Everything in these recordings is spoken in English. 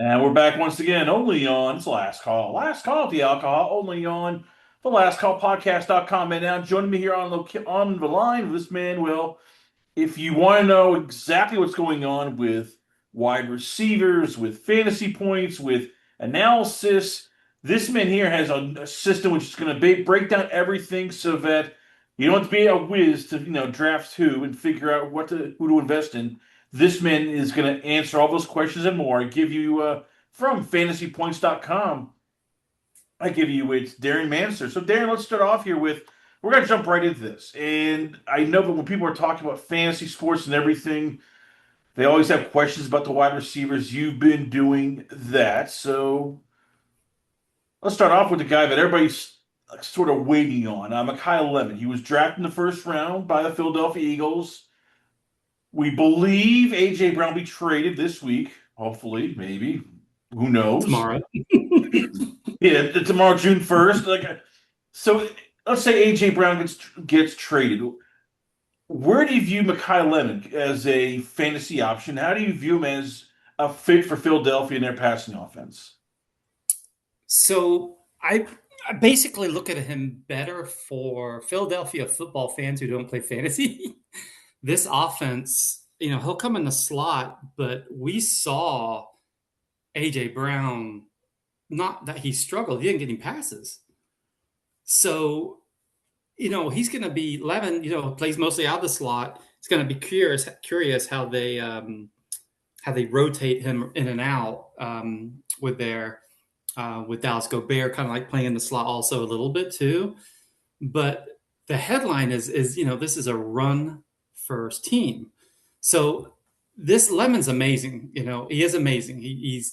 And we're back once again, only on it's Last Call. Last Call at the Alcohol, only on the Last Call Podcast.com. And now joining me here on the line, this man will, if you want to know exactly what's going on with wide receivers, with fantasy points, with analysis, this man here has a system which is going to break down everything so that you don't have to be a whiz to draft who and figure out who to invest in. This man is going to answer all those questions and more. I give you from fantasypoints.com. I give you it's Darren Manser. So Darren, let's start off here with we're going to jump right into this. And I know that when people are talking about fantasy sports and everything, they always have questions about the wide receivers. You've been doing that. So let's start off with the guy that everybody's sort of waiting on, Makai. He was drafted in the first round by the Philadelphia Eagles. We believe A.J. Brown will be traded this week. Hopefully, maybe. Who knows? Tomorrow. Yeah, tomorrow, June 1st. So let's say A.J. Brown gets traded. Where do you view Makai as a fantasy option? How do you view him as a fit for Philadelphia in their passing offense? So I basically look at him better for Philadelphia football fans who don't play fantasy. This offense, he'll come in the slot, but we saw AJ Brown, not that he struggled, he didn't get any passes. So, he's going to be Levin, plays mostly out of the slot. It's going to be curious how they rotate him in and out with Dallas Gobert kind of like playing the slot also a little bit too. But the headline is this is a run first team. So this Lemon's amazing. He is amazing. He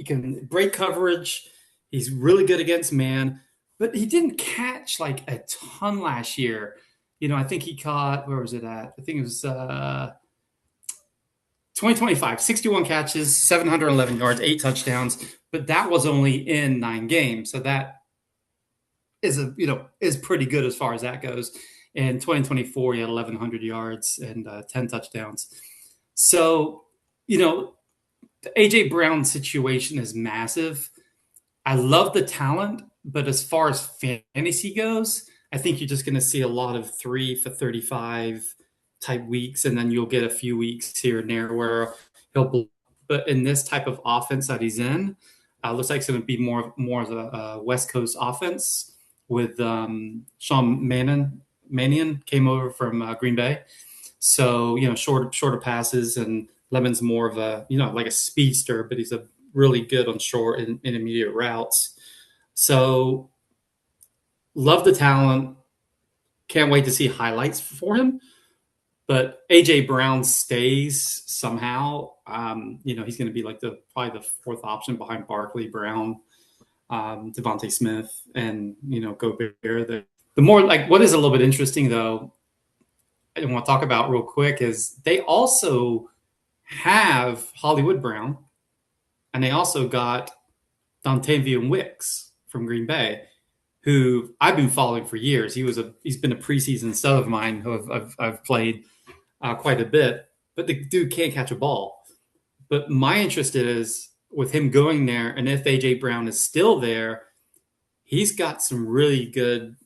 can break coverage. He's really good against man, but he didn't catch like a ton last year. I think he caught, where was it at? I think it was 2025, 61 catches, 711 yards, 8 touchdowns, but that was only in 9 games. So that is pretty good as far as that goes. In 2024, he had 1,100 yards and 10 touchdowns. So, the A.J. Brown situation is massive. I love the talent, but as far as fantasy goes, I think you're just going to see a lot of 3 for 35 type weeks, and then you'll get a few weeks here and there where he'll. But in this type of offense that he's in, looks like it's going to be more of a West Coast offense with Sean Mannion came over from Green Bay, so shorter passes, and Lemon's more of a like a speedster, but he's a really good on short and intermediate routes. So love the talent. Can't wait to see highlights for him. But AJ Brown stays somehow. He's going to be like probably the 4th option behind Barkley, Brown, Devontae Smith, and Gobert. The more like what is a little bit interesting though, I want to talk about real quick is they also have Hollywood Brown, and they also got Dontavian Wicks from Green Bay, who I've been following for years. He's been a preseason stud of mine who I've played quite a bit, but the dude can't catch a ball. But my interest is with him going there, and if AJ Brown is still there, he's got some really good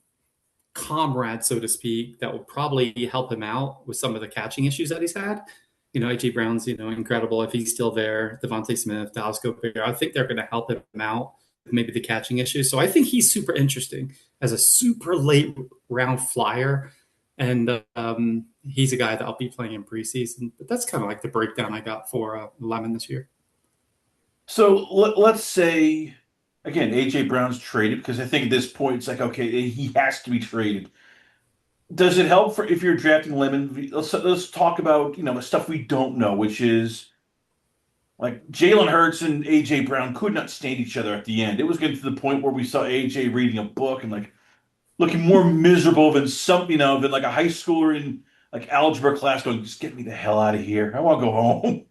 comrades, so to speak, that will probably help him out with some of the catching issues that he's had. AJ Brown's, incredible if he's still there. Devontae Smith, Dallas Gobert, I think they're going to help him out with maybe the catching issues. So I think he's super interesting as a super late round flyer. And he's a guy that I'll be playing in preseason. But that's kind of like the breakdown I got for Lemon this year. So let's say, again, A.J. Brown's traded because I think at this point it's like, okay, he has to be traded. Does it help for if you're drafting Lemon? Let's talk about stuff we don't know, which is like Jalen Hurts and A.J. Brown could not stand each other at the end. It was getting to the point where we saw A.J. reading a book and like looking more miserable than than like a high schooler in like algebra class going, just get me the hell out of here. I want to go home.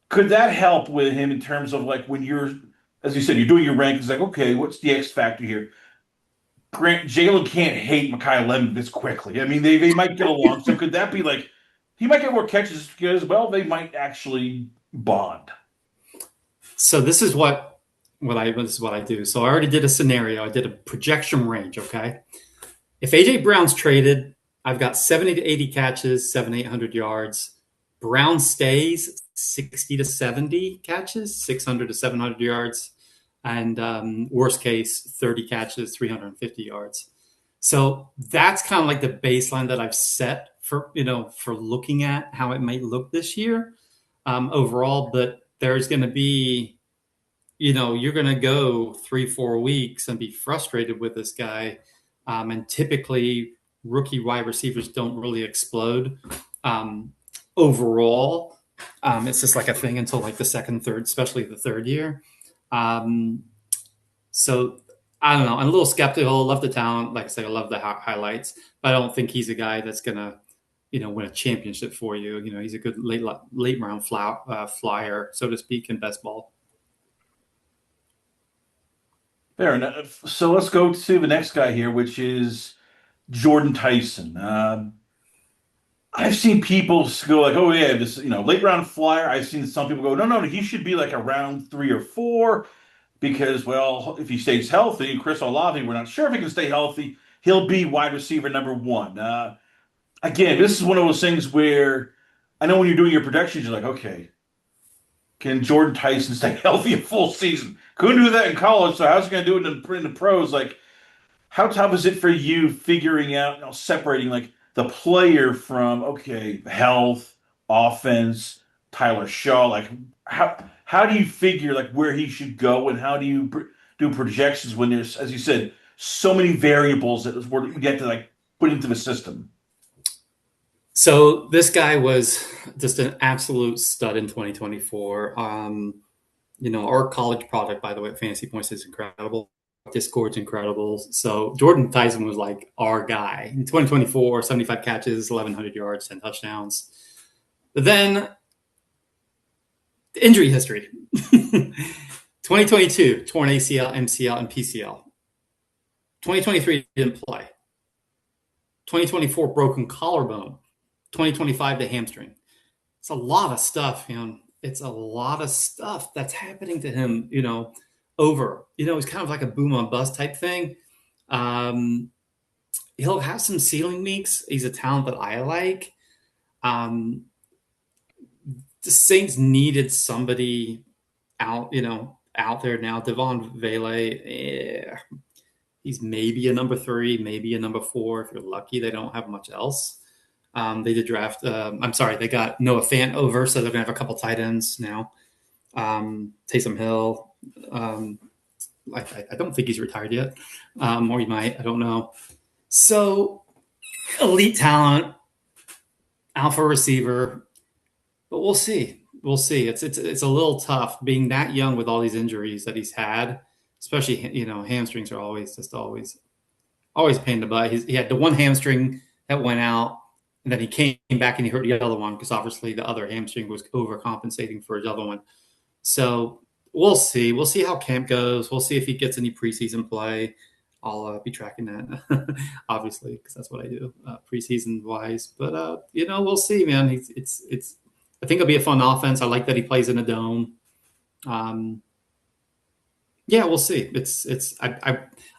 Could that help with him in terms of like when you're, as you said, you're doing your rankings, like, okay, what's the X factor here? Grant Jalen can't hate Makai this quickly. I mean, they might get along. So could that be like he might get more catches because well, they might actually bond. So this is what I do. So I already did a scenario. I did a projection range. Okay, if AJ Brown's traded, I've got 70 to 80 catches, 700 to 800 yards. Brown stays 60 to 70 catches, 600 to 700 yards, and worst case 30 catches, 350 yards. So that's kind of like the baseline that I've set for for looking at how it might look this year overall. But there's going to be you're going to go 3 4 weeks and be frustrated with this guy, and typically rookie wide receivers don't really explode overall. It's just like a thing until like the second, third, especially the third year. Um, so I don't know. I'm a little skeptical. Love the talent. Like I say, I love the highlights, but I don't think he's a guy that's gonna, win a championship for you. He's a good late round flyer, so to speak, in best ball. Fair enough. So let's go to the next guy here, which is Jordan Tyson. I've seen people go like, "Oh yeah, this late round flyer." I've seen some people go, "No, no, he should be like around 3 or 4 because well, if he stays healthy, Chris Olave, we're not sure if he can stay healthy. He'll be wide receiver number one." Again, this is one of those things where I know when you're doing your projections, you're like, "Okay, can Jordan Tyson stay healthy a full season?" Couldn't do that in college, so how's he going to do it in the pros? Like, how tough is it for you figuring out, separating like the player from okay, health, offense, Tyler Shaw? Like, how do you figure like where he should go, and how do you do projections when there's, as you said, so many variables that we get to like put into the system? So this guy was just an absolute stud in 2024. Our college product, by the way, at Fantasy Points is incredible. Discord's incredible. So Jordan Tyson was like our guy in 2024, 75 catches, 1,100 yards, 10 touchdowns. But then the injury history 2022, torn ACL, MCL, and PCL. 2023 didn't play. 2024, broken collarbone. 2025, the hamstring. It's a lot of stuff, man. It's a lot of stuff that's happening to him, it's kind of like a boom on bust type thing. Um, he'll have some ceiling weeks. He's a talent that I like. Um, the Saints needed somebody out there now. Devon Vele, he's maybe a number 3, maybe a number 4. If you're lucky, they don't have much else. They did draft. I'm sorry, they got Noah Fant over, so they're gonna have a couple tight ends now. Taysom Hill. I don't think he's retired yet, or he might. I don't know. So elite talent, alpha receiver, but we'll see. We'll see. It's a little tough being that young with all these injuries that he's had. Especially hamstrings are always a pain in the butt. He had the one hamstring that went out. And then he came back and he hurt the other one because obviously the other hamstring was overcompensating for his other one. So we'll see. We'll see how camp goes. We'll see if he gets any preseason play. I'll be tracking that, obviously, because that's what I do preseason wise. But we'll see, man. It's. I think it'll be a fun offense. I like that he plays in a dome. Yeah, we'll see.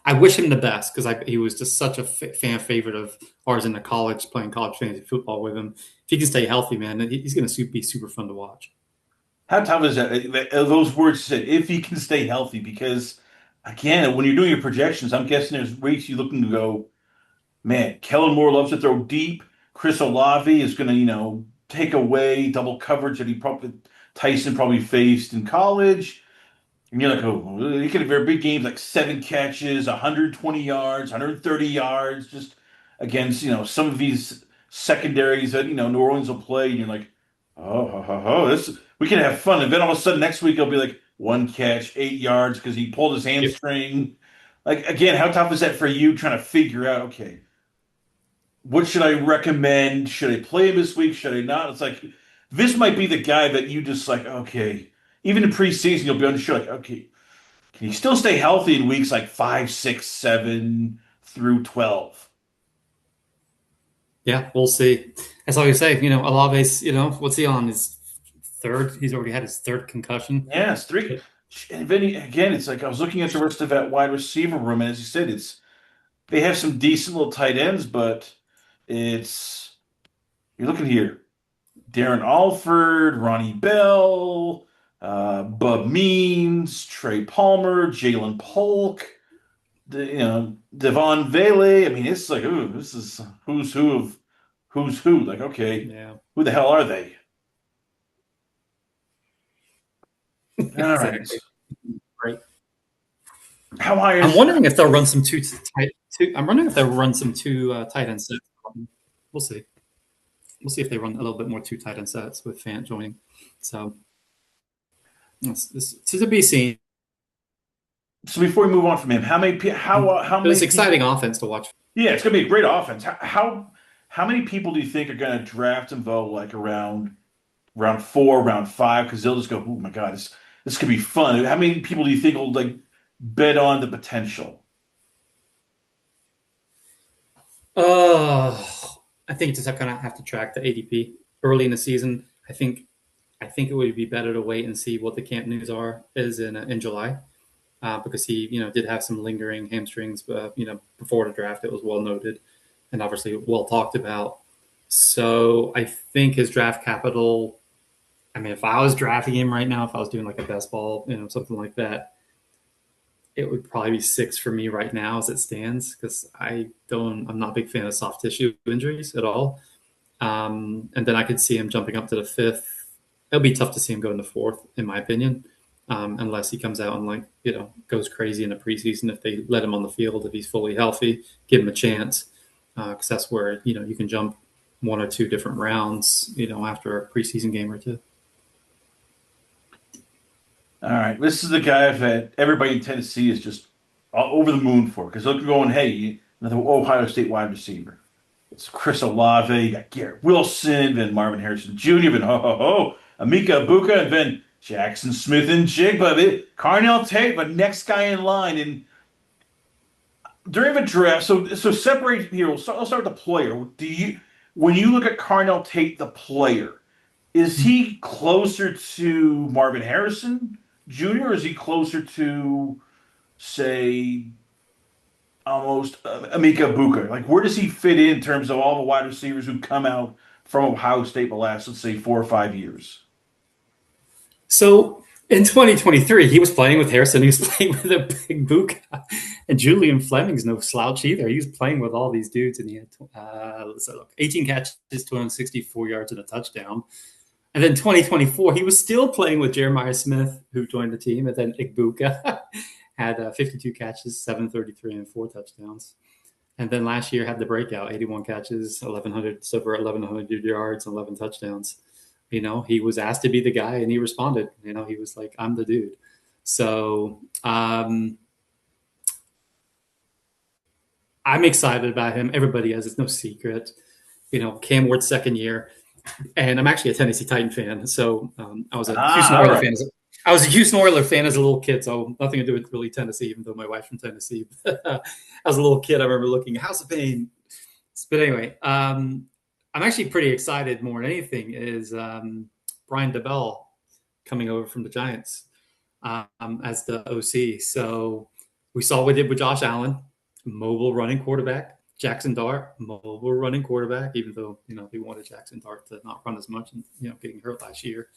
I wish him the best because he was just such a fan favorite of ours in the college, playing college fantasy football with him. If he can stay healthy, man, he's going to be super fun to watch. How tough is that? Those words you said, if he can stay healthy, because again, when you're doing your projections, I'm guessing there's weeks you looking to go, man, Kellen Moore loves to throw deep. Chris Olave is going to, take away double coverage that Tyson probably faced in college. And you're like, oh, you could have very big games like 7 catches, 120 yards, 130 yards, just against, some of these secondaries that, New Orleans will play. And you're like, this we can have fun. And then all of a sudden next week it'll be like 1 catch, 8 yards because he pulled his Yep. hamstring. Like, again, how tough is that for you trying to figure out, okay, what should I recommend? Should I play him this week? Should I not? It's like, this might be the guy that you just like, okay, even in preseason, you'll be unsure, like, okay, can he still stay healthy in weeks like 5, 6, 7 through 12? Yeah, we'll see. That's all you say. Olave's, what's he on? His third? He's already had his third concussion. Yeah, it's 3. And then again, it's like I was looking at the rest of that wide receiver room, and as you said, it's they have some decent little tight ends, but it's you're looking here. Darren Alford, Ronnie Bell, Bub Means, Trey Palmer, Jalen Polk, Devon Vele. I mean, it's like, ooh, this is who's who of who's who. Like, okay, Yeah, who the hell are they? All right. exactly. Right. How high I'm is wondering if they'll run some I'm wondering if they'll run some two tight end sets. We'll see. We'll see if they run a little bit more two tight end sets with Fant joining. So this is to be seen. so before we move on from him, how But it's many people? exciting offense to watch. Yeah, it's gonna be a great offense. How many people do you think are gonna draft him though, like around round four, round five? Because they'll just go, oh my God, this could be fun. How many people do you think will like bet on the potential? I think just kind of have to track the ADP early in the season. I think it would be better to wait and see what the camp news is in July, because he did have some lingering hamstrings. Before the draft, it was well noted and obviously well talked about. So I think his draft capital. I mean, if I was drafting him right now, if I was doing like a best ball, something like that, it would probably be 6 for me right now as it stands because I'm not a big fan of soft tissue injuries at all. And then I could see him jumping up to the 5th. It'll be tough to see him go in the 4th, in my opinion, unless he comes out and goes crazy in the preseason. If they let him on the field, if he's fully healthy, give him a chance, because that's where you can jump 1 or 2 different rounds, after a preseason game or two. All right, this is the guy that everybody in Tennessee is just all over the moon for because they're going, hey, another Ohio State wide receiver. It's Chris Olave, you got Garrett Wilson, then Marvin Harrison Jr., then Amika Ibuka, and then Jackson Smith and Jigba, Carnell Tate, the next guy in line. And during the draft, so separate here. Let's start with the player. When you look at Carnell Tate, the player, is he closer to Marvin Harrison Jr. or is he closer to, say, almost Amika Ibuka? Like, where does he fit in terms of all the wide receivers who come out from Ohio State the last, let's say, 4 or 5 years? So in 2023, he was playing with Harrison. He was playing with a big Buka. And Julian Fleming's no slouch either. He was playing with all these dudes, and he had 18 catches, 264 yards, and a touchdown. And then 2024, he was still playing with Jeremiah Smith, who joined the team, and then Igbuka had 52 catches, 733, and 4 touchdowns. And then last year had the breakout, 81 catches, 1,100, over 1,100 yards, 11 touchdowns. He was asked to be the guy, and he responded. He was like, "I'm the dude." So I'm excited about him. Everybody is. It's no secret. Cam Ward's second year. And I'm actually a Tennessee Titan fan. So I was a Houston All Oilers right. fan. I was a Houston Oilers fan as a little kid, so nothing to do with really Tennessee, even though my wife's from Tennessee. As a little kid, I remember looking at House of Pain. But anyway, I'm actually pretty excited more than anything is Brian DeBell coming over from the Giants as the OC. So we saw what we did with Josh Allen, mobile running quarterback. Jackson Dart, mobile running quarterback, even though, he wanted Jackson Dart to not run as much and, getting hurt last year.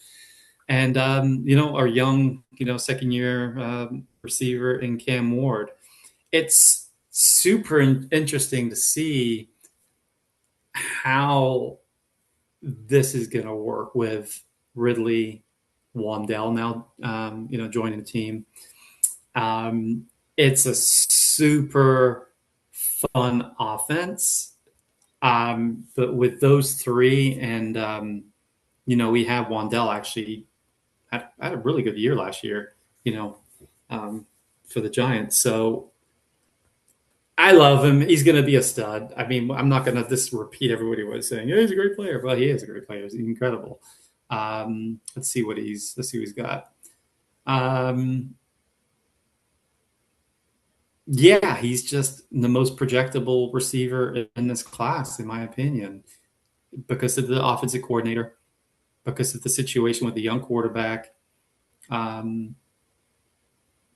And, our young, second year receiver in Cam Ward. It's super interesting to see how this is going to work with Ridley, Wandell now, joining the team. It's a super fun offense. But with those three, and we have Wandell actually had a really good year last year, for the Giants. So I love him. He's going to be a stud. I mean, I'm not going to just repeat everybody was saying. Yeah, he's a great player. Well, he is a great player. He's incredible. Let's see what he's got. Yeah, he's just the most projectable receiver in this class, in my opinion, because of the offensive coordinator, because of the situation with the young quarterback.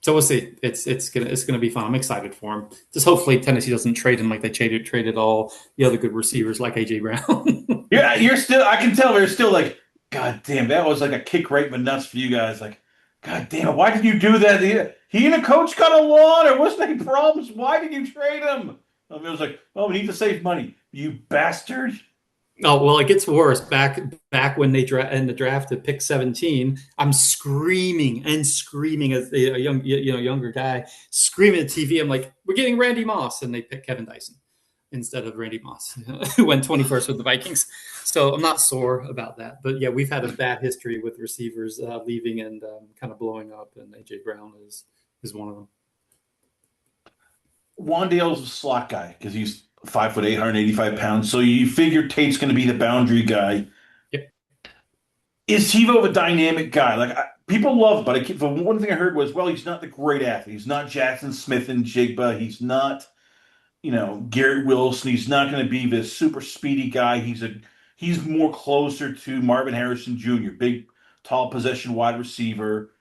So we'll see. It's gonna be fun. I'm excited for him. Just hopefully Tennessee doesn't trade him like they traded all the other good receivers like AJ Brown. Yeah, you're still. I can tell they're still like, God damn, that was like a kick right in the nuts for you guys. Like, God damn, why did you do that? He and the coach got along. There wasn't any problems. Why did you trade him? It was like, oh, we need to save money. You bastard. Oh well, it gets worse. Back when they in the draft at pick 17, I'm screaming and screaming as a young younger guy screaming at TV. I'm like, we're getting Randy Moss, and they pick Kevin Dyson instead of Randy Moss, who went 21st with the Vikings. So I'm not sore about that. But yeah, we've had a bad history with receivers leaving and kind of blowing up, and AJ Brown is one of them. Wandale's a slot guy because he's 5'8", 185 pounds. So you figure Tate's going to be the boundary guy. Yep. Is Tebow a dynamic guy? Like people love, but the one thing I heard was, well, he's not the great athlete. He's not Jackson Smith and Jigba. He's not, Garrett Wilson. He's not going to be this super speedy guy. He's more closer to Marvin Harrison Jr., big, tall possession wide receiver,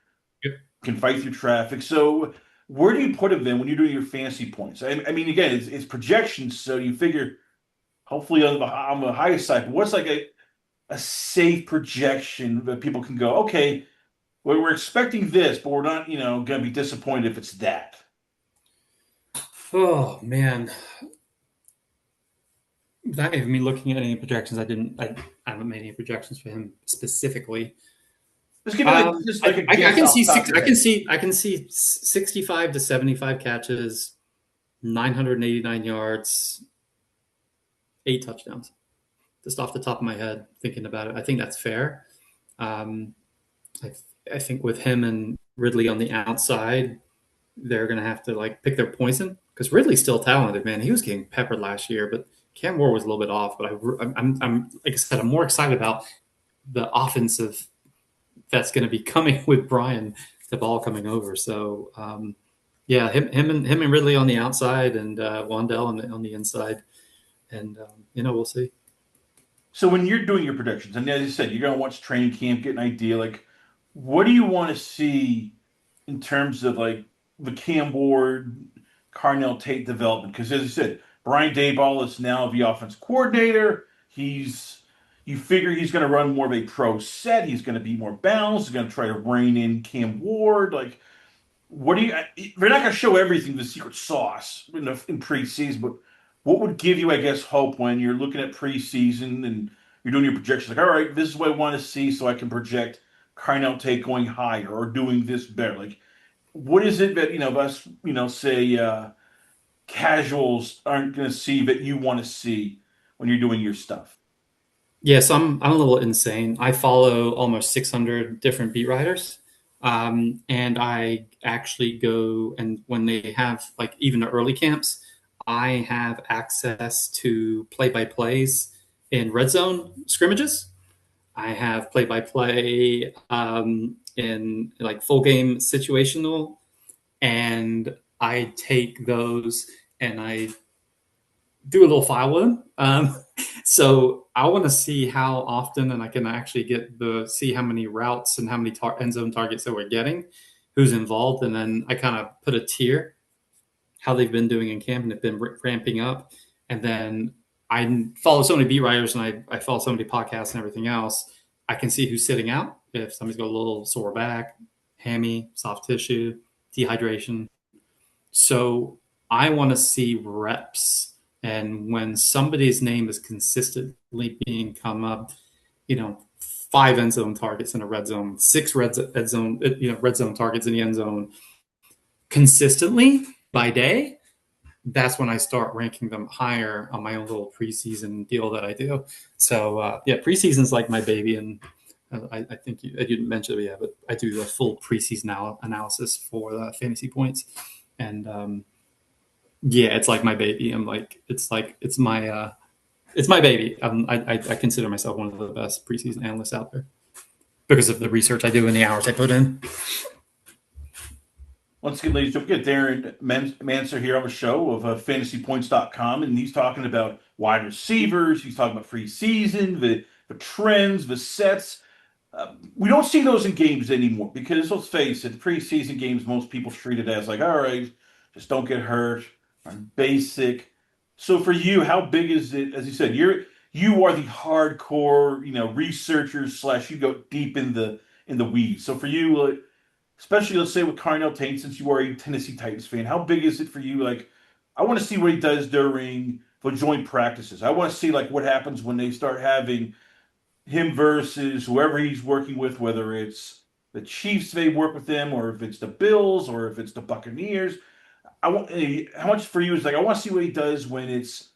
Yep. can fight through traffic. So where do you put him then when you're doing your fantasy points? I mean, again, it's projections, so you figure hopefully on the highest side. But what's like a safe projection that people can go, okay, well, we're expecting this, but we're not, going to be disappointed if it's that. Oh man, that even me looking at any projections. I haven't made any projections for him specifically. Just give me I can see I can see 65 to 75 catches, 989 yards, 8 touchdowns. Just off the top of my head, thinking about it, I think that's fair. I think with him and Ridley on the outside, they're going to have to like pick their poison because Ridley's still talented, man. He was getting peppered last year, but Cam Moore was a little bit off. But I'm like I said, I'm more excited about the offensive that's going to be coming with Brian, the ball coming over. So yeah, him and Ridley on the outside and Wandell on the inside, and we'll see. So when you're doing your predictions, and as you said, you're going to watch training camp, get an idea. Like, what do you want to see in terms of like the Cam Ward, Carnell Tate development? Because as you said, Brian Daboll is now the offense coordinator. You figure he's going to run more of a pro set. He's going to be more balanced. He's going to try to rein in Cam Ward. Like, what do you? They're not going to show everything, the secret sauce in preseason, but what would give you, I guess, hope when you're looking at preseason and you're doing your projections? Like, all right, this is what I want to see, so I can project Carnell Tate going higher or doing this better. Like, what is it that us, say casuals aren't going to see that you want to see when you're doing your stuff? Yes, I'm a little insane. I follow almost 600 different beat writers, and I actually go and when they have like even the early camps, I have access to play-by-plays in red zone scrimmages. I have play-by-play in like full game situational, and I take those and I do a little file with them. So I want to see how often, and I can actually see how many routes and how many end zone targets that we're getting, who's involved, and then I kind of put a tier how they've been doing in camp and have been ramping up, and then I follow so many beat writers and I follow so many podcasts and everything else. I can see who's sitting out if somebody's got a little sore back, hammy, soft tissue, dehydration. So I want to see reps. And when somebody's name is consistently being come up, 5 end zone targets in a red zone, 6 red zone targets in the end zone consistently by day, that's when I start ranking them higher on my own little preseason deal that I do. So preseason's like my baby, and I think I didn't mention it yet, but I do the full preseason analysis for the fantasy points, and it's like my baby. It's my baby. I consider myself one of the best preseason analysts out there because of the research I do and the hours I put in. Once again, ladies, don't forget Darren Manser here on the show of fantasypoints.com, and he's talking about wide receivers. He's talking about preseason, the trends, the sets. We don't see those in games anymore because let's face it, preseason games most people treat it as like, all right, just don't get hurt, basic. So for you, how big is it? As you said, you are the hardcore, researchers slash you go deep in the weeds. So for you, like, especially let's say with Carnell Tate, since you are a Tennessee Titans fan, how big is it for you? Like, I want to see what he does during the joint practices. I want to see like what happens when they start having him versus whoever he's working with, whether it's the Chiefs they work with him, or if it's the Bills, or if it's the Buccaneers. I want how much for you is like I want to see what he does when it's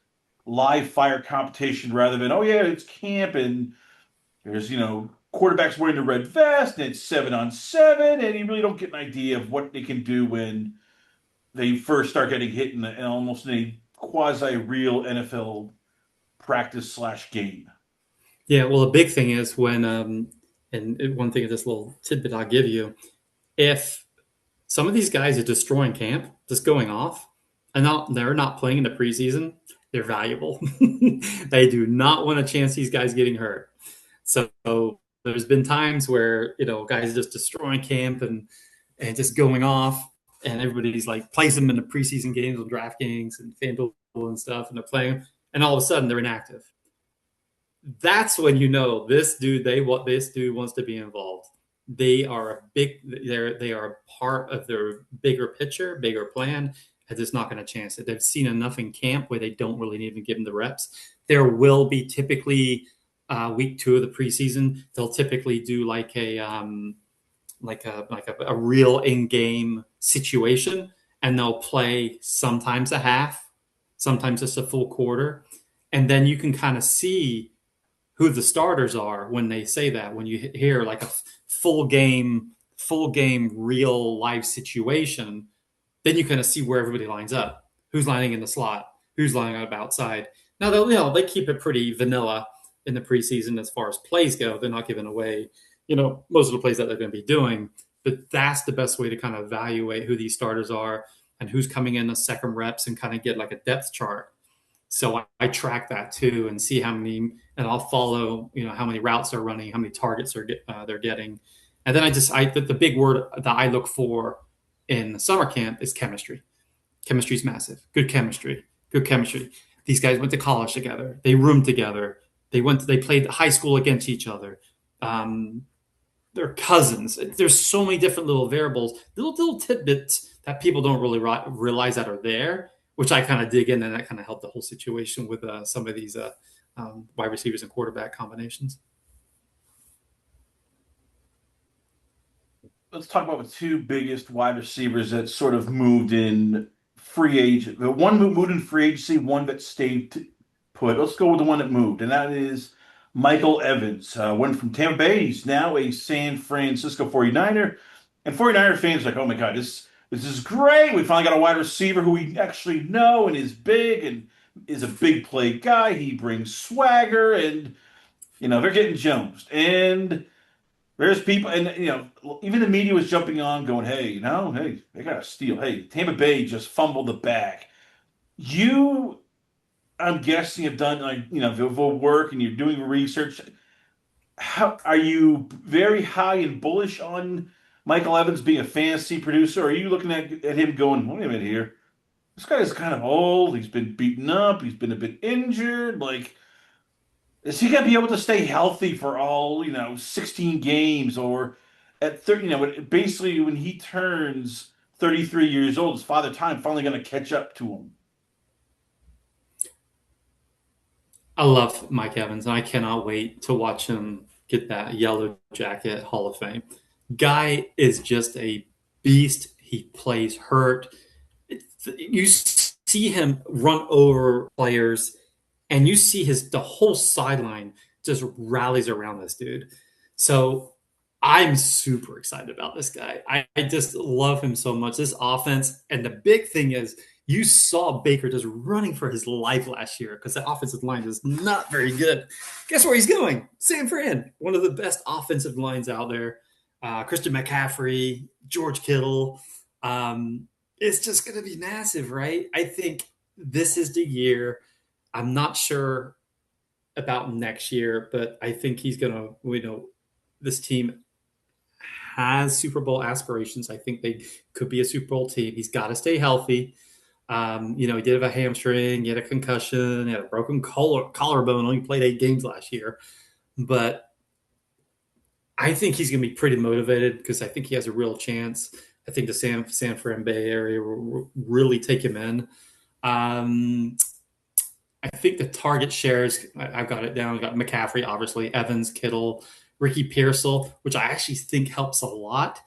live fire competition rather than oh yeah it's camp and there's quarterbacks wearing the red vest and it's 7-on-7 and you really don't get an idea of what they can do when they first start getting hit in almost in a quasi real NFL practice slash game. Yeah, well, the big thing is when, and one thing, this little tidbit I'll give you, if some of these guys are destroying camp, just going off, and they're not playing in the preseason, they're valuable. They do not want to chance these guys getting hurt. So there's been times where guys are just destroying camp and just going off, and everybody's like plays them in the preseason games on DraftKings and FanDuel and stuff, and they're playing, and all of a sudden they're inactive. That's when this dude wants to be involved. They are a part of their bigger picture, bigger plan, and just not going to chance it. They've seen enough in camp where they don't really even give them the reps. There will be typically week 2 of the preseason. They'll typically do like a real in game situation, and they'll play sometimes a half, sometimes just a full quarter, and then you can kind of see who the starters are when they say that. When you hear like a full game, real life situation, then you kind of see where everybody lines up. Who's lining in the slot? Who's lining up outside? Now they keep it pretty vanilla in the preseason as far as plays go. They're not giving away, most of the plays that they're going to be doing. But that's the best way to kind of evaluate who these starters are and who's coming in the second reps and kind of get like a depth chart. So I track that too and see how many, and I'll follow, how many routes they're running, how many targets they're getting, and then the big word that I look for in summer camp is chemistry. Chemistry is massive. Good chemistry. Good chemistry. These guys went to college together. They roomed together. They played high school against each other. They're cousins. There's so many different little variables, little tidbits that people don't really realize that are there, which I kind of dig in, and that kind of helped the whole situation with some of these wide receivers and quarterback combinations. Let's talk about the two biggest wide receivers that sort of moved in free agent. The one who moved in free agency, one that stayed put. Let's go with the one that moved, and that is Michael Evans. Went from Tampa Bay. He's now a San Francisco 49er. And 49er fans are like, oh my God, this is great. We finally got a wide receiver who we actually know and is big and is a big play guy. He brings swagger and, they're getting jonesed. And there's people, and even the media was jumping on, going, "Hey, hey, they got to steal. Hey, Tampa Bay just fumbled the bag." You, I'm guessing, have done like the work, and you're doing research. How are you very high and bullish on Michael Evans being a fantasy producer? Or are you looking at him going, "Wait a minute here, this guy is kind of old. He's been beaten up. He's been a bit injured. Like, is he going to be able to stay healthy for all, 16 games or at 30, basically when he turns 33 years old, is Father Time finally going to catch up to him?" I love Mike Evans, and I cannot wait to watch him get that yellow jacket Hall of Fame. Guy is just a beast. He plays hurt. You see him run over players, and you see the whole sideline just rallies around this dude. So I'm super excited about this guy. I just love him so much. This offense, and the big thing is you saw Baker just running for his life last year because the offensive line is not very good. Guess where he's going? San Fran, one of the best offensive lines out there. Christian McCaffrey, George Kittle. It's just going to be massive, right? I think this is the year. I'm not sure about next year, but I think he's going to, this team has Super Bowl aspirations. I think they could be a Super Bowl team. He's got to stay healthy. He did have a hamstring, he had a concussion, he had a broken collarbone, only played 8 games last year. But I think he's going to be pretty motivated because I think he has a real chance. I think the San Fran Bay Area will really take him in. Um, I think the target shares, I've got it down. I've got McCaffrey, obviously, Evans, Kittle, Ricky Pearsall, which I actually think helps a lot.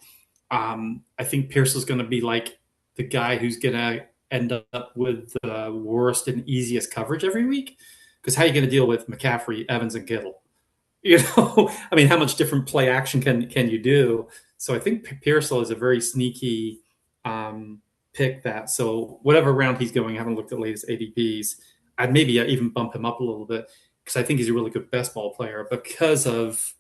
I think Pearsall's going to be like the guy who's going to end up with the worst and easiest coverage every week. Because how are you going to deal with McCaffrey, Evans, and Kittle? I mean, how much different play action can you do? So I think Pearsall is a very sneaky pick. That so whatever round he's going, I haven't looked at the latest ADPs. I'd maybe even bump him up a little bit because I think he's a really good best ball player because of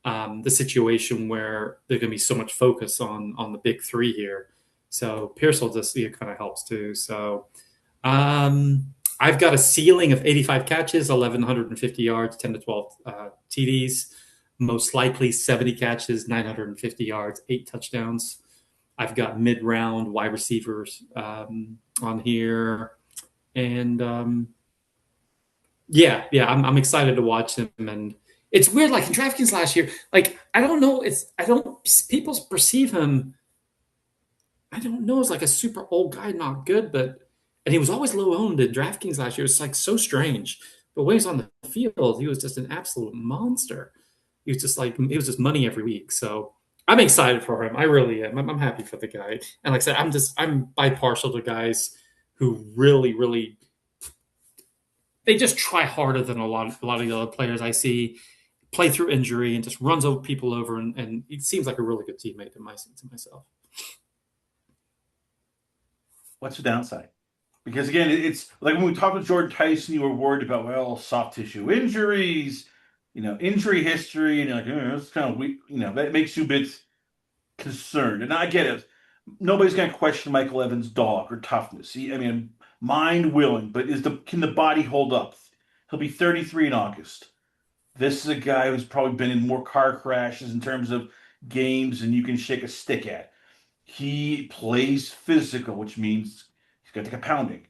the situation where there's going to be so much focus on the big three here. So Pearsall just kind of helps too. So I've got a ceiling of 85 catches, 1,150 yards, 10 to 12 TDs, most likely 70 catches, 950 yards, 8 touchdowns. I've got mid-round wide receivers on here. And I'm excited to watch him. And it's weird, like in DraftKings last year, like I don't know, people perceive him, I don't know, as like a super old guy, not good, and he was always low owned in DraftKings last year. It's like so strange. But when he was on the field, he was just an absolute monster. He was just money every week. So I'm excited for him. I really am. I'm happy for the guy. And like I said, I'm bipartial to guys who really, really, they just try harder than a lot of the other players I see, play through injury and just runs over people over, and he seems like a really good teammate to myself. What's the downside? Because again, it's like when we talked with Jordan Tyson, you were worried about, well, soft tissue injuries, injury history, and you're like, it's kind of weak. That makes you a bit concerned. And I get it. Nobody's going to question Michael Evans' dog or toughness. Mind willing, but can the body hold up? He'll be 33 in August. This is a guy who's probably been in more car crashes in terms of games than you can shake a stick at. He plays physical, which means he's got to get pounding.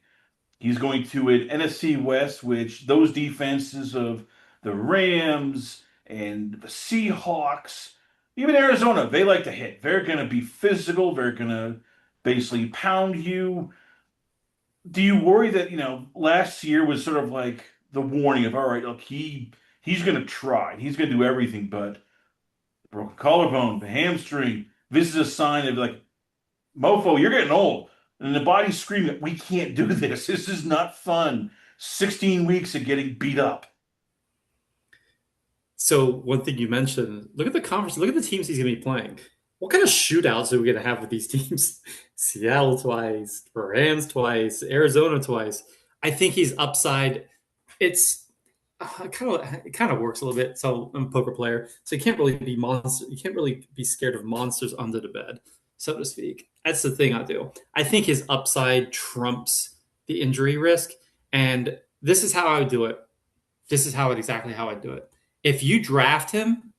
He's going to an NFC West, which those defenses of the Rams and the Seahawks, even Arizona, they like to hit. They're going to be physical. They're going to basically pound you. Do you worry that, last year was sort of like the warning of, all right, look, he's going to try. He's going to do everything, but the broken collarbone, the hamstring, this is a sign of like, mofo, you're getting old. And the body's screaming, we can't do this. This is not fun. 16 weeks of getting beat up. So one thing you mentioned, look at the conference, look at the teams he's going to be playing. What kind of shootouts are we going to have with these teams? Seattle twice, Rams twice, Arizona twice. I think he's upside. It's it kind of works a little bit. So I'm a poker player, so you can't really be monster. You can't really be scared of monsters under the bed, so to speak. That's the thing I do. I think his upside trumps the injury risk, and this is how I would do it. This is exactly how I do it. If you draft him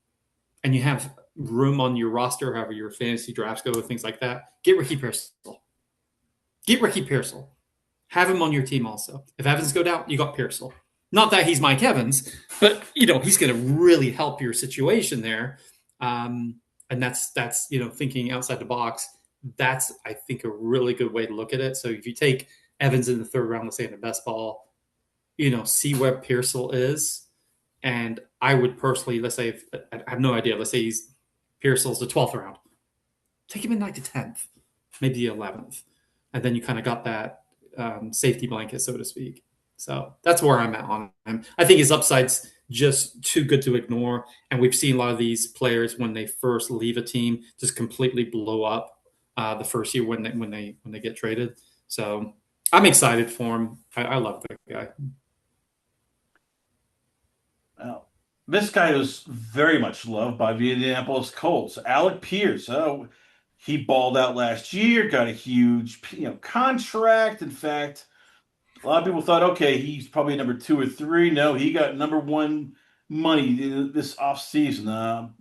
and you have room on your roster, however your fantasy drafts go, things like that, get Ricky Pearsall. Get Ricky Pearsall. Have him on your team also. If Evans go down, you got Pearsall. Not that he's Mike Evans, but he's going to really help your situation there. And that's thinking outside the box. That's, I think, a really good way to look at it. So if you take Evans in the third round, let's say in the best ball, see where Pearsall is. And I would personally, let's say, I have no idea. Let's say Pearsall's the 12th round. Take him in like the 10th, maybe the 11th. And then you kind of got that safety blanket, so to speak. So that's where I'm at on him. I think his upside's just too good to ignore. And we've seen a lot of these players when they first leave a team just completely blow up the first year when they get traded. So I'm excited for him. I love that guy. Well, this guy was very much loved by the Indianapolis Colts. Alec Pierce. Oh, he balled out last year, got a huge contract. In fact, a lot of people thought, okay, he's probably number 2 or 3. No, he got number 1 money this offseason.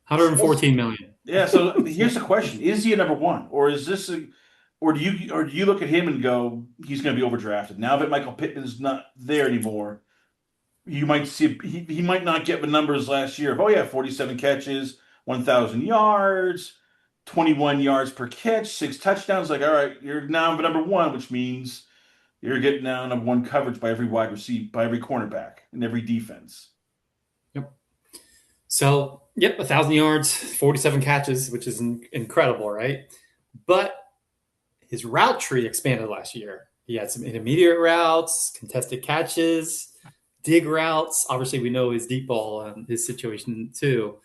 114 million. Yeah, so here's the question: is he a number one, or is this a, or do you look at him and go, he's going to be overdrafted now that Michael Pittman's not there anymore? You might see he might not get the numbers last year of, oh yeah, 47 catches, 1,000 yards, 21 yards per catch, 6 touchdowns. Like, all right, you're now the number one, which means you're getting now number one coverage by every wide receiver, by every cornerback, and every defense. Yep. So, yep, 1,000 yards, 47 catches, which is incredible, right? But his route tree expanded last year. He had some intermediate routes, contested catches, dig routes. Obviously, we know his deep ball and his situation too.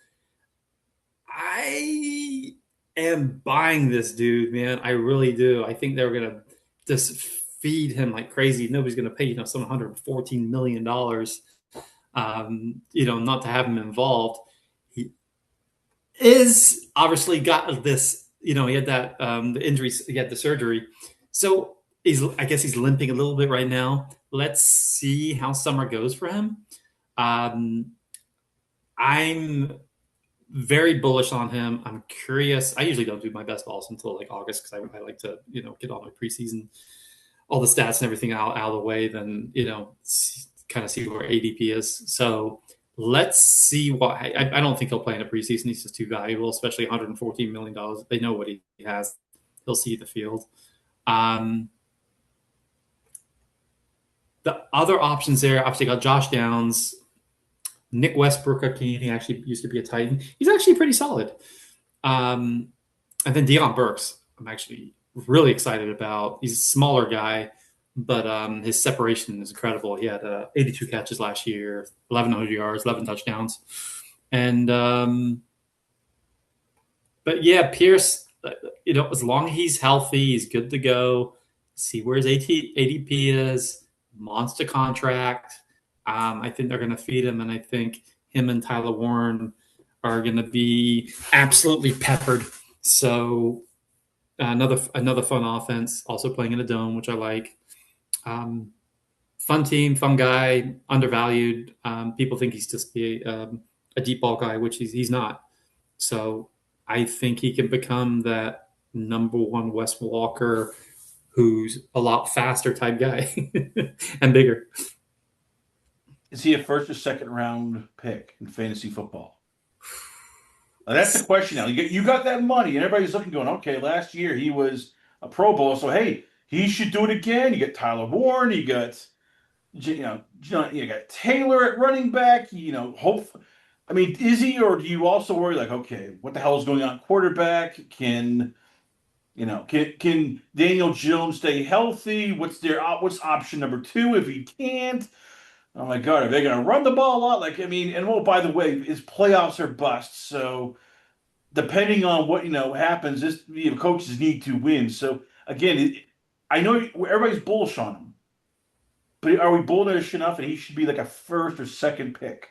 I am buying this dude, man. I really do. I think they're gonna just feed him like crazy. Nobody's gonna pay some $114 million, not to have him involved. He is obviously got this. He had that the injuries. He had the surgery, so I guess he's limping a little bit right now. Let's see how summer goes for him. I'm very bullish on him. I'm curious. I usually don't do my best balls until like August because I like to, get all my preseason, all the stats and everything out of the way. Then, kind of see where ADP is. So let's see what I don't think he'll play in a preseason. He's just too valuable, especially $114 million. They know what he has. He'll see the field. The other options there, obviously, got Josh Downs, Nick Westbrook. He actually used to be a Titan. He's actually pretty solid. And then Deion Burks, I'm actually really excited about. He's a smaller guy, but his separation is incredible. He had 82 catches last year, 1,100 yards, 11 touchdowns. And, but yeah, Pierce, as long as he's healthy, he's good to go. See where his ADP is. Monster contract. I think they're going to feed him, and I think him and Tyler Warren are going to be absolutely peppered. So another fun offense, also playing in a dome, which I like. Fun team, fun guy, undervalued. People think he's just a deep ball guy, which he's not. So I think he can become that number one Wes Walker, who's a lot faster type guy and bigger. Is he a first or second round pick in fantasy football? Now, that's the question now. You got that money, and everybody's looking, going, okay, last year he was a Pro Bowl, so hey, he should do it again. You got Tyler Warren, you got you got Taylor at running back. Hope. I mean, is he, or do you also worry like, okay, what the hell is going on at quarterback? Can Daniel Jones stay healthy? What's option number two if he can't? Oh my God, are they going to run the ball a lot? By the way, his playoffs are bust. So depending on what happens, coaches need to win. So again, I know everybody's bullish on him, but are we bullish enough that he should be like a first or second pick?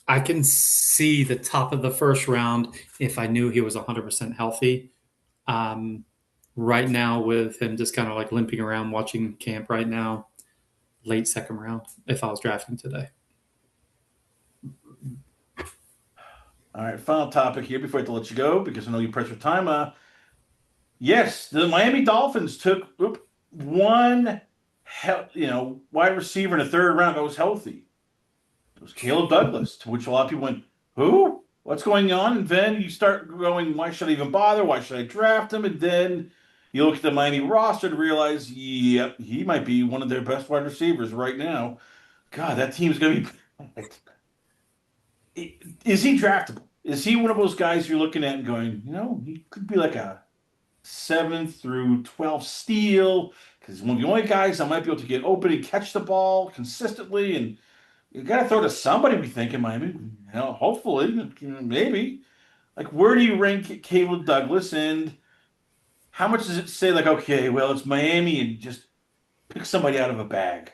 I can see the top of the first round if I knew he was 100% healthy. Right now, with him just kind of like limping around watching camp right now, late second round if I was drafting today. All right, final topic here before I have to let you go because I know you're pressed for time. Yes, the Miami Dolphins took one wide receiver in the third round that was healthy. It was Caleb Douglas, to which a lot of people went, who? What's going on? And then you start going, why should I even bother? Why should I draft him? And then you look at the Miami roster and realize, yep, he might be one of their best wide receivers right now. God, that team's going to be. Is he draftable? Is he one of those guys you're looking at and going, he could be like a 7th through 12th steal? Because he's one of the only guys that might be able to get open and catch the ball consistently. And you got to throw to somebody, we think, in Miami. Hopefully, maybe. Like, where do you rank Caleb Douglas, and how much does it say, like, okay, well, it's Miami, and just pick somebody out of a bag?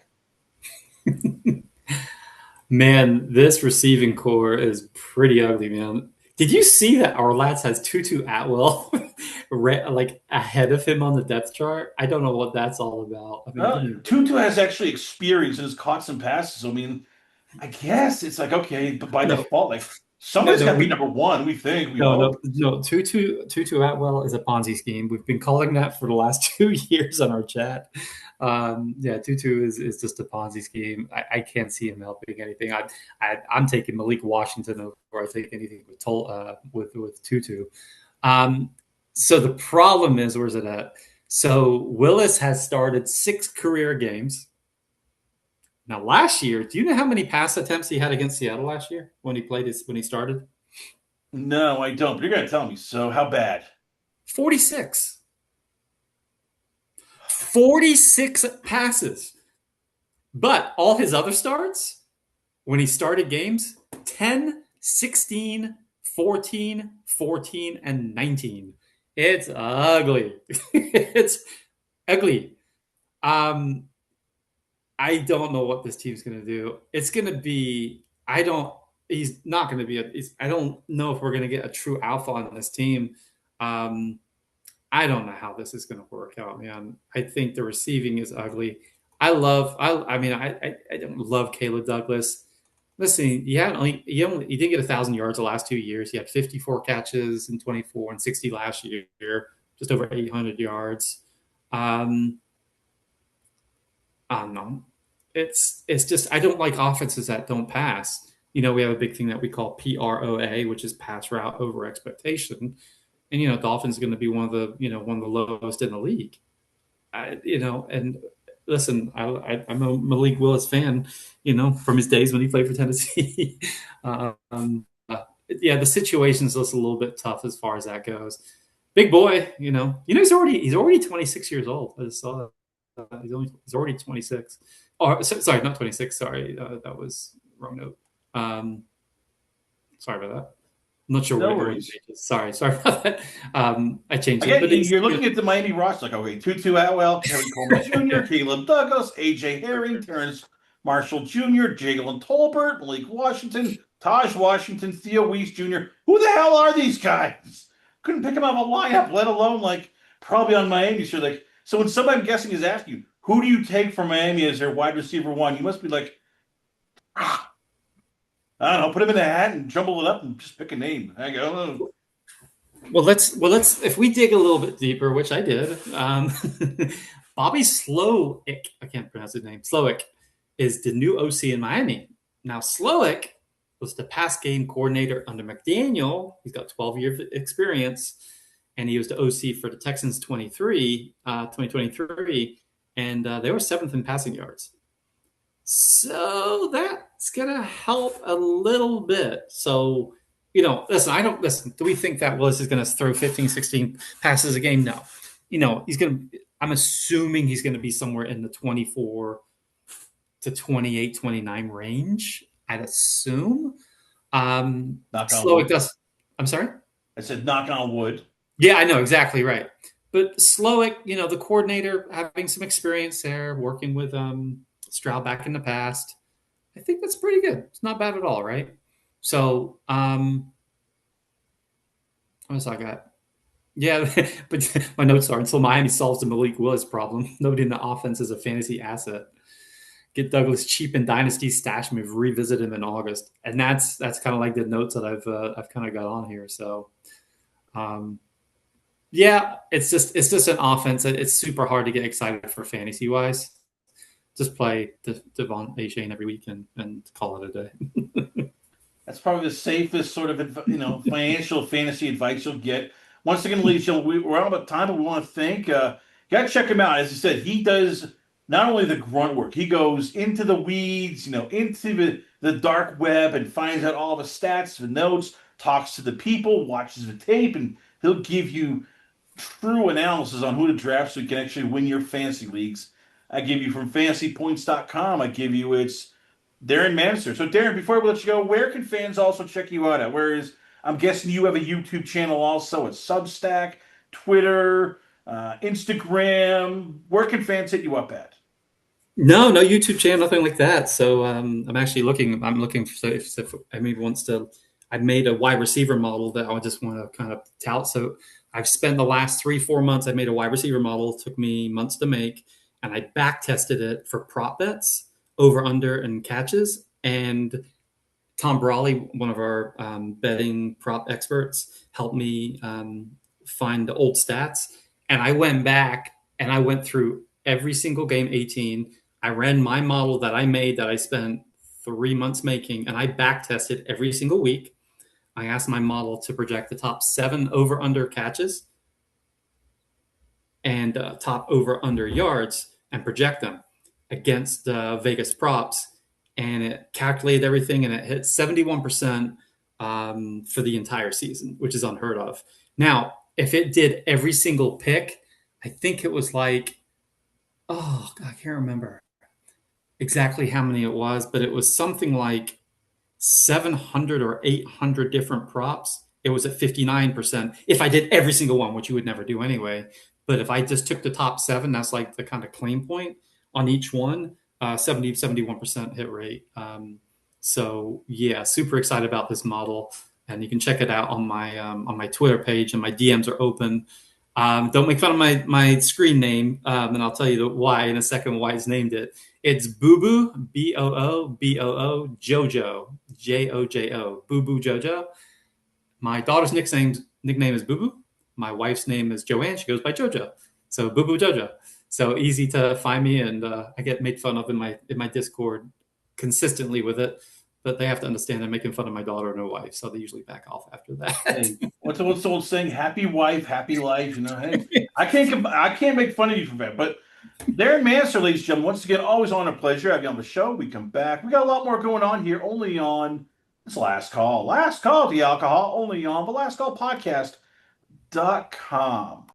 Man, this receiving core is pretty ugly, man. Did you see that our lads has Tutu Atwell like ahead of him on the depth chart? I don't know what that's all about. Tutu has actually experience and has caught some passes. I guess it's like, okay, but by default, like, No, Somebody's got no, to be number one. We think. We no, hope. no, no. Tutu Atwell is a Ponzi scheme. We've been calling that for the last 2 years on our chat. Yeah, Tutu is just a Ponzi scheme. I can't see him helping anything. I'm taking Malik Washington over I take anything with Tutu. Um, so the problem is, where's it at? So Willis has started 6 career games. Now, last year, do you know how many pass attempts he had against Seattle last year when he started? No, I don't. But you're gonna tell me. So how bad? 46. 46 passes. But all his other starts, when he started games, 10, 16, 14, 14, and 19. It's ugly. It's ugly. Um, I don't know what this team's going to do. It's going to be, he's not going to be, I don't know if we're going to get a true alpha on this team. I don't know how this is going to work out, man. I think the receiving is ugly. I don't love Caleb Douglas. Listen, he did get 1,000 yards the last 2 years. He had 54 catches in 24 and 60 last year, just over 800 yards. I don't know. It's just I don't like offenses that don't pass. We have a big thing that we call PROA, which is pass route over expectation, and Dolphins are going to be one of the lowest in the league. And listen, I'm a Malik Willis fan, from his days when he played for Tennessee. Yeah, the situation's just a little bit tough as far as that goes. Big boy, he's already 26 years old. I just saw that. He's already 26. Or sorry, not 26. Sorry, that was wrong note. Sorry about that. I'm not sure No what worries. it is. Sorry about that. I changed it, Again, but you're looking at the Miami roster like, okay, Tutu Atwell, Terry Coleman Jr., Caleb Douglas, AJ Herring, Terrence Marshall Jr., Jalen Tolbert, Malik Washington, Taj Washington, Theo Weiss Jr. Who the hell are these guys? Couldn't pick them out of a lineup, let alone like probably on Miami. So when somebody, I'm guessing, is asking you, who do you take from Miami as their wide receiver one? You must be like, ah, I don't know, put him in a hat and jumble it up and just pick a name. I go, Let's if we dig a little bit deeper, which I did. Bobby Slowick, I can't pronounce his name. Slowick is the new OC in Miami. Now Slowick was the pass game coordinator under McDaniel. He's got 12 years of experience, and he was the OC for the Texans 2023, and they were 7th in passing yards. So that's gonna help a little bit. So listen. Do we think that Willis is going to throw 15, 16 passes a game? No. I'm assuming he's going to be somewhere in the 24 to 28, 29 range. I'd assume. knock on Slowick wood. does. I'm sorry. I said knock on wood. Yeah, I know exactly right. But Slowick, the coordinator, having some experience there, working with Stroud back in the past, I think that's pretty good. It's not bad at all, right? So, what else I got? Yeah, but my notes are until Miami solves the Malik Willis problem, nobody in the offense is a fantasy asset. Get Douglas cheap in dynasty, stash him, revisit him in August, and that's kind of like the notes that I've kind of got on here. So, yeah, it's just an offense. It's super hard to get excited for fantasy wise. Just play Devon Achane every week and call it a day. That's probably the safest sort of financial fantasy advice you'll get. Once again, ladies and gentlemen, we're out of time, but we want to thank. You got to check him out. As I said, he does not only the grunt work, he goes into the weeds, into the dark web and finds out all the stats, the notes, talks to the people, watches the tape, and he'll give you true analysis on who to draft so you can actually win your fantasy leagues. I give you from fantasypoints.com. I give you it's Darren Manser. So, Darren, before we let you go, where can fans also check you out at? Whereas I'm guessing you have a YouTube channel also. It's Substack, Twitter, Instagram. Where can fans hit you up at? No YouTube channel, nothing like that. So I'm actually looking. I'm looking for if I maybe wants to. I made a wide receiver model that I just want to kind of tout. So I've spent the last 3-4 months. I made a wide receiver model. It took me months to make, and I back tested it for prop bets, over under and catches, and Tom Brawley, one of our betting prop experts, helped me find the old stats. And I went back and I went through every single game 18. I ran my model that I made that I spent 3 months making, and I back tested every single week. I asked my model to project the top 7 over under catches and top over under yards and project them against Vegas props. And it calculated everything and it hit 71% for the entire season, which is unheard of. Now, if it did every single pick, I think it was like, oh, I can't remember exactly how many it was, but it was something like 700 or 800 different props. It was at 59% if I did every single one, which you would never do anyway. But if I just took the top 7, that's like the kind of claim point on each one, 71% hit rate. So yeah, super excited about this model, and you can check it out on my Twitter page, and my DMs are open. Don't make fun of my screen name, and I'll tell you why in a second. Why it's named it. It's Boo Boo, Boo Jojo, Jojo, Boo Boo Jojo. My daughter's nickname is Boo Boo. My wife's name is Joanne. She goes by Jojo. So Boo Boo Jojo. So easy to find me, and I get made fun of in my Discord consistently with it. But they have to understand I'm making fun of my daughter and her wife, so they usually back off after that. Hey, what's the old saying? Happy wife, happy life. You know, hey, I can't make fun of you for that. But Darren Manser, ladies and gentlemen, once again, always on a pleasure having you on the show. We come back. We got a lot more going on here, only on this last call. Last call to the alcohol, only on the last call podcast.com.